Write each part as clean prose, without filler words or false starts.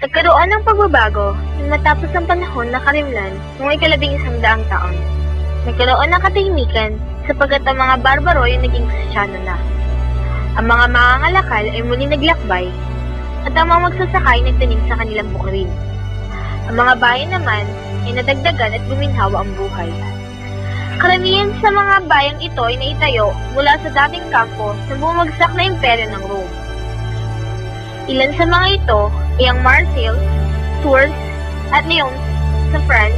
Nagkaroon ng pagbabago matapos ang panahon na karimlan noong ika-1100 taon. Nagkaroon ng katahimikan sapagkat ang mga barbaro ay naging Kristiyano na. Ang mga mangangalakal ay muling naglakbay at ang mga magsasakay nagtanim sa kanilang bukirin. Ang mga bayan naman ay nadagdagan at guminhawa ang buhay. Karamihan sa mga bayang ito ay naitayo mula sa dating kampo na bumagsak na imperyo ng Rome. Ilan sa mga ito ay ang Marseille, Tours, at Lyon sa France,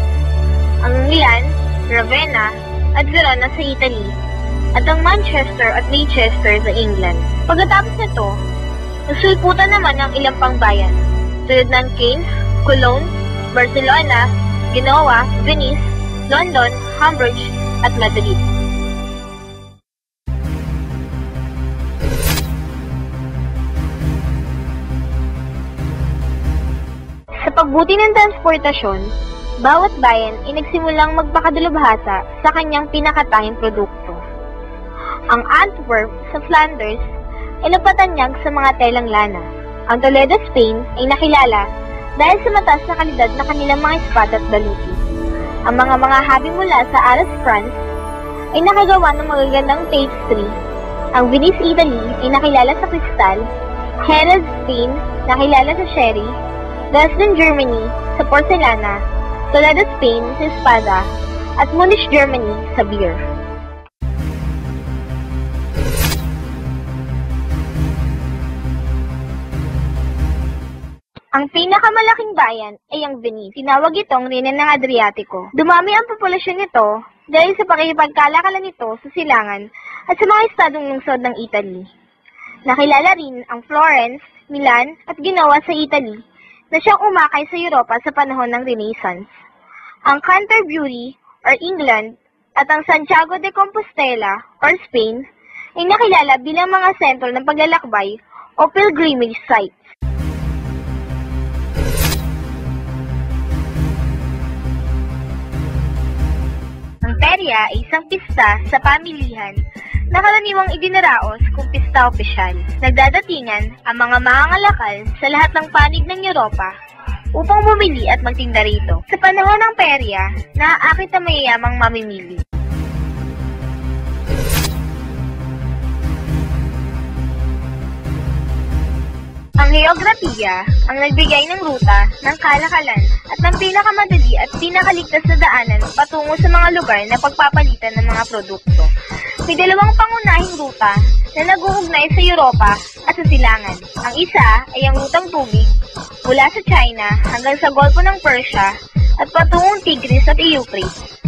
ang Milan, Ravenna, at Verona sa Italy, at ang Manchester at Leicester sa England. Pagkatapos nito, nagsulputan naman ang ilang pang bayan, tulad ng Cannes, Cologne, Barcelona, Genoa, Venice, London, Hamburg, at Madrid. Sa pagbuti ng transportasyon, bawat bayan ay nagsimulang magpakadalubhasa sa kanyang pinakatanging produkto. Ang Antwerp sa Flanders ay napatanyag sa mga telang lana. Ang Toledo, Spain ay nakilala dahil sa mataas na kalidad na kanilang mga espada at baluti. Ang mga habi mula sa Arras, France ay nakagawa ng magagandang tapestry. Ang Venice, Italy ay nakilala sa kristal, Jerez, Spain, nakilala sa sherry, Dresden, Germany, sa porcelana, Toledo, Spain, sa espada, at Munich, Germany, sa beer. Ang pinakamalaking bayan ay ang Venice. Tinawag itong Reyna ng Adriatico. Dumami ang populasyon nito dahil sa pakikipagkalakalan nito sa silangan at sa mga estadong lungsod ng Italy. Nakilala rin ang Florence, Milan, at Genoa sa Italy na siyang umakay sa Europa sa panahon ng Renaissance. Ang Canterbury or England at ang Santiago de Compostela or Spain ay nakilala bilang mga sentro ng paglalakbay o pilgrimage sites. Ang perya ay isang pista sa pamilihan na karaniwang idinaraos kung pista opisyal. Nagdadatingan ang mga mangangalakal sa lahat ng panig ng Europa upang bumili at magtinda rito. Sa panahon ng perya, naaakit ang mayayamang mamimili. Ang heograpiya ang nagbigay ng ruta, ng kalakalan, at ng pinakamadali at pinakaligtas na daanan patungo sa mga lugar na pagpapalitan ng mga produkto. May dalawang pangunahing ruta na nag-uugnay sa Europa at sa silangan. Ang isa ay ang rutang tubig mula sa China hanggang sa Golfo ng Persia at patungong Tigris at Euphrates.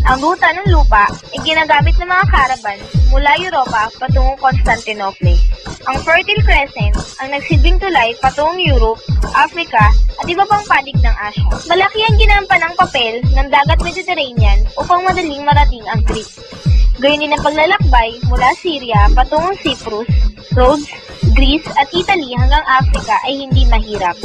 Ang ruta ng lupa ay ginagamit ng mga karavan mula Europa patungong Constantinople. Ang Fertile Crescent ang nagsilbing tulay patungong Europe, Africa at iba pang panig ng Asia. Malaki ang ginampan ng papel ng dagat Mediterranean upang madaling marating ang Crete. Gayon din ang paglalakbay mula Syria patungong Cyprus, Rhodes, Greece at Italy hanggang Africa ay hindi mahirap.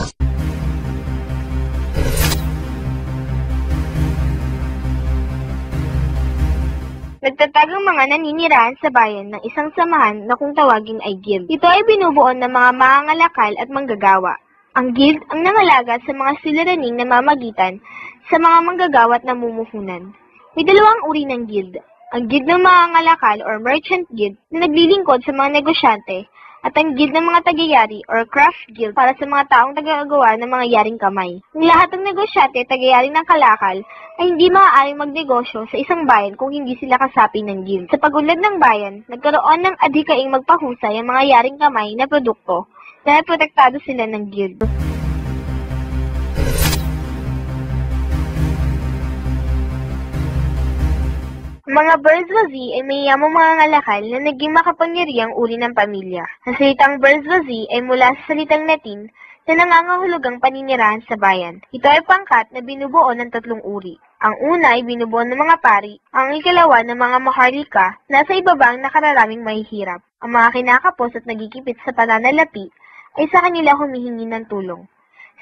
Nagtatag ang mga naninirahan sa bayan ng isang samahan na kung tawagin ay guild. Ito ay binubuo ng mga mangangalakal at manggagawa. Ang guild ang nangalaga sa mga siliraning namamagitan sa mga manggagawa at namumuhunan. May dalawang uri ng guild. Ang guild ng mga ngalakal or merchant guild na naglilingkod sa mga negosyante at ang guild ng mga tagayari or craft guild para sa mga taong tagagawa ng mga yaring kamay. Ang lahat ng negosyante at tagayari ng kalakal ay hindi maaaring magnegosyo sa isang bayan kung hindi sila kasapi ng guild. Sa pag-unlad ng bayan, nagkaroon ng adhikaing magpahusay ang mga yaring kamay na produkto dahil protektado sila ng guild. Mga bourgeoisie ay mayayamang mga ngalakal na naging makapangyarihang uri ng pamilya. Ang salitang bourgeoisie ay mula sa salitang Latin na nangangahulugang paninirahan sa bayan. Ito ay pangkat na binubuo ng tatlong uri. Ang una ay binubuo ng mga pari, ang ikalawa ng mga maharlika na sa ibabang nakararaming mahihirap. Ang mga kinakapos at nagikipit sa pananalapi ay sa kanila humihingi ng tulong.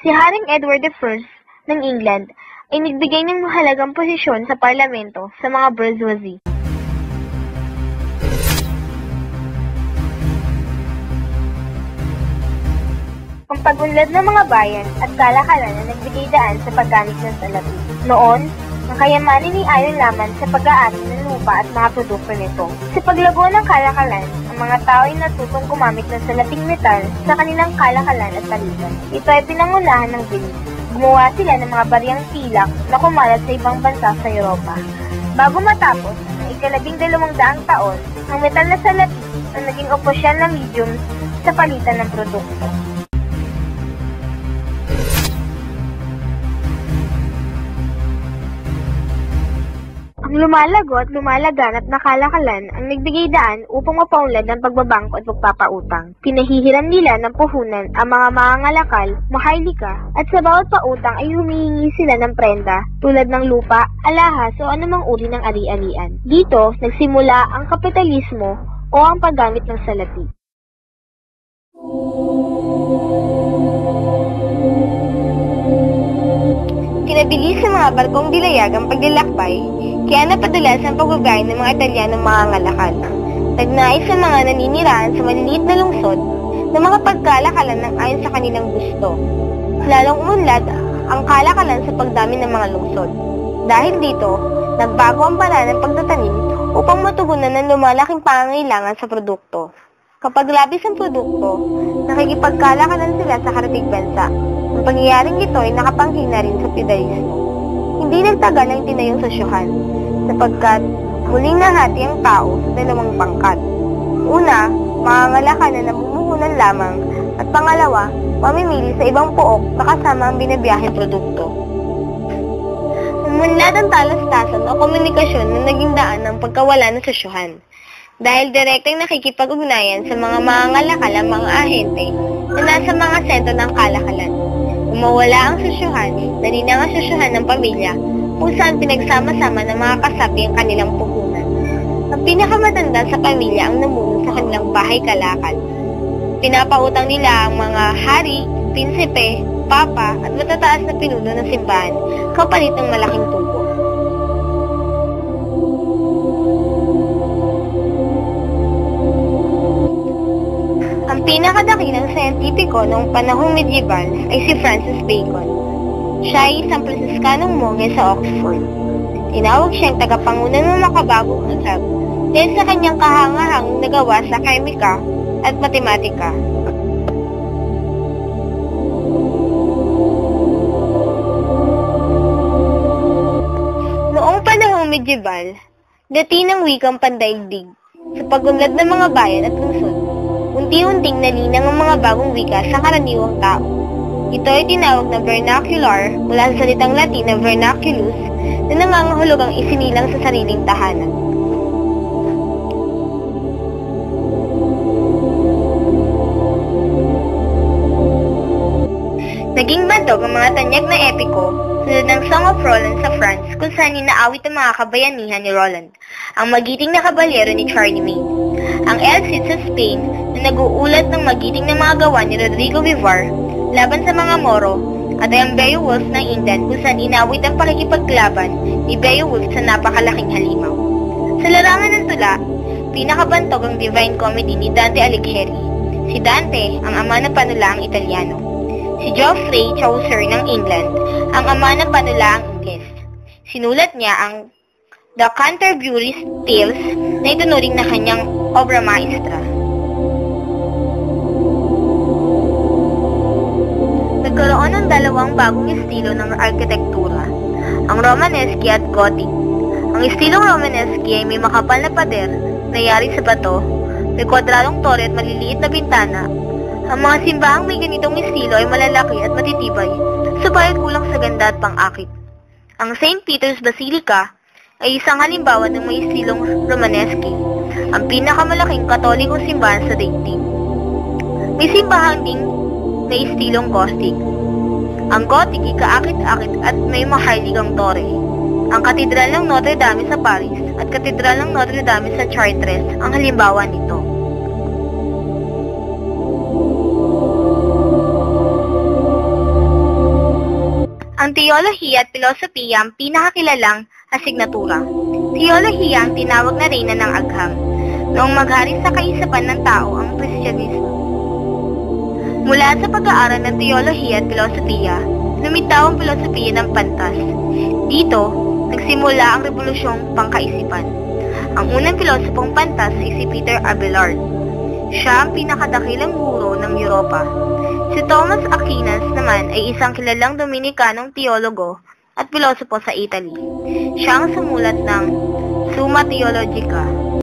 Si Haring Edward I ng England ay nagbigay ng mahalagang posisyon sa parlamento sa mga bourgeoisie. ang pagunlad ng mga bayan at kalakalan na nagbigay daan sa paggamit ng salapi. Noon, ang kayamanan ay ayon lamang sa pag-aari ng lupa at mga produkto nito. Sa paglago ng kalakalan, ang mga tao ay natutong gumamit ng salaping metal sa kanilang kalakalan at palitan. Ito ay pinangunahan ng bilis. Gumawa sila ng mga bariyang pilak na kumalat sa ibang bansa sa Europa. Bago matapos ang ika-1200 taon, ang metal na salapi ang naging opisyal na medium sa palitan ng produkto. Ang lumalago at lumalaganap na kalakalan ang nagbigay daan upang mapaunlad ng pagbabangko at pagpapautang. Pinahihiram nila ng puhunan ang mga mangangalakal, maharlika, at sa bawat pautang ay humihingi sila ng prenda tulad ng lupa, alahas o anumang uri ng ari-arian. Dito, nagsimula ang kapitalismo o ang paggamit ng salapi. Kinabilis sa mga barkong dilayag ang paglalakbay, kaya napadalas ang pagbabayad ng mga Italianong mangangalakal. Nagnais sa mga naninirahan sa maliliit na lungsod na mga pagkalakalan ng ayon sa kanilang gusto. Lalong umunlad ang kalakalan sa pagdami ng mga lungsod. Dahil dito, nagbago ang paraan ng pagtatanim upang matugunan ng lumalaking pangangailangan sa produkto. Kapag labis ang produkto, nakikipagkalakalan sila sa karatig bansa. Ang pangyayaring ito ay nakapanghina na rin sa feudalismo. Hindi nagtagal ang tinayong sosyuhan, sapagkat muling nahati ang tao sa dalawang pangkat. Una, mangangalakal na namumuhunan lamang, at pangalawa, mamimili sa ibang pook na kasama ang binabiyaheng produkto. Umunlad ang talastasan o komunikasyon na naging daan ng pagkawala ng sosyuhan. Dahil direktang nakikipag-ugnayan sa mga mangangalakal ang mga ahente na nasa mga sentro ng kalakalan. Umawala ang sosyuhan, naninang ang sosyuhan ng pamilya kung saan pinagsama-sama ng mga kasapi ang kanilang puhunan. Ang pinakamatanda sa pamilya ang namuno sa kanilang bahay kalakal. Pinapautang nila ang mga hari, prinsipe, papa at matataas na pinuno ng simbahan kapalit ng malaking tubo. Ang pinakadakilang siyentipiko noong panahong medieval ay si Francis Bacon. Siya ay isang Pransiskanong monge sa Oxford. Tinawag siyang tagapanguna ng makabagong unsag dahil sa kanyang kahangahangang nagawa sa kimika at matematika. Noong panahong medieval, dati ng wikang pandaigdig sa pagunlad ng mga bayan at lungsod. Unti-unting nalinang ang mga bagong wika sa karaniwang tao. Ito ay tinawag na vernacular mula sa salitang Latin na vernaculus na nangangahulugang isinilang sa sariling tahanan. Naging bandog ang mga tanyag na epiko tulad ng Song of Roland sa France kung saan inaawit ang mga kabayanihan ni Roland, ang magiting na kabalyero ni Charlemagne, ang El Cid sa Spain na nag-uulat ng magiting na mga gawa ni Rodrigo Vivar laban sa mga Moro, at ang Beowulf ng England kung saan inawit ang pakikipaglaban ni Beowulf sa napakalaking halimaw. Sa larangan ng tula, pinakabantog ang Divine Comedy ni Dante Alighieri. Si Dante, ang ama ng panulaang Italiano. Si Geoffrey Chaucer ng England, ang ama ng panulaang Ingles. Sinulat niya ang The Canterbury Tales na itunuring na kanyang obra maestra. Nagkaroon ng dalawang bagong estilo ng arkitektura, ang Romanesque at Gothic. Ang estilong Romanesque ay may makapal na pader na yari sa bato, may kwadradong tore at maliliit na bintana. Ang mga simbahang may ganitong estilo ay malalaki at matitibay, subalit kulang sa ganda at pang-akit. Ang St. Peter's Basilica ay isang halimbawa ng may estilong Romanesque, ang pinakamalaking katolikong simbahan sa daigdig. May simbahan ding na estilong Gothic. Ang Gothic ay kaakit-akit at may maharligang tore. Ang Katedral ng Notre Dame sa Paris at Katedral ng Notre Dame sa Chartres ang halimbawa nito. Ang teolohiya at pilosopiya ang pinakakilalang asignatura. Teolohiya ang tinawag na reyna ng agham, noong maghari sa kaisipan ng tao ang Kristyanismo. Mula sa pag-aaral ng teolohiya at filosofiya, lumitaw ang filosofiya ng pantas. Dito, nagsimula ang revolusyong pangkaisipan. Ang unang filosopong pantas ay si Peter Abelard. Siya ang pinakadakilang guro ng Europa. Si Thomas Aquinas naman ay isang kilalang Dominikanong teologo at pilosopo sa Italy. Siya ang sumulat ng Summa Theologica.